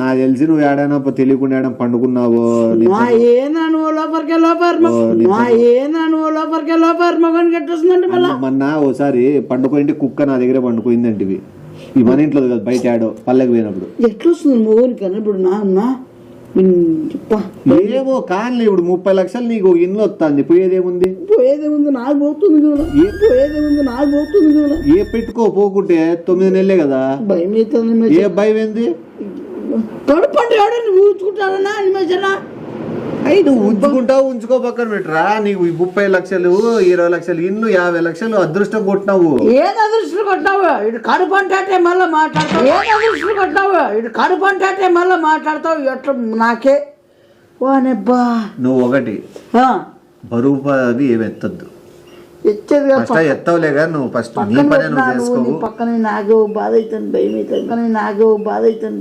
నాకు తెలిసి నువ్వు ఏడైనా తెలియకుండా ఏడా పండుకున్నావో మొన్న ఓసారి పండుకోయింటే కుక్క నా దగ్గర పండుకోయిందంటే ఈ మన ఇంట్లో కదా బయట ఆడో పల్లెకి పోయినప్పుడు ఎట్లా వస్తుంది మోహన్ కన్నా ఇప్పుడు ఏమో కానీ ఇప్పుడు 30 లక్షలు నీకు ఇల్లు వస్తుంది పోయేదేముంది నాకు పోతుంది కూడా ఏ పెట్టుకో పోకుంటే 9 నెలలే కదా భయం అవుతుంది ఏ భయం ఏంది కడుపండి ఎవడని ఊచుకుంటాడన్నా అనిమేషనా నువ్వు ఉంచుకుంటావు ఉంచుకో పక్కన పెట్టరా నీకు 30 లక్షలు 20 లక్షలు ఇల్లు 50 లక్షలు అదృష్టం కొట్టినావు ఏది అదృష్టం కొట్టినావు ఇటు కడుపంటే మళ్ళీ మాట్లాడతావు ఎట్లా నాకే ఓనబ్బా నువ్వు ఒకటి బరువు అది ఏమి ఎత్తద్దు ఎచ్చేది ఎత్తవులే కానీ నువ్వు ఫస్ట్ నీ పనే నువ్వు చేసుకోవు పక్కన నాకు బాధ అవుతుంది భయం అవుతుంది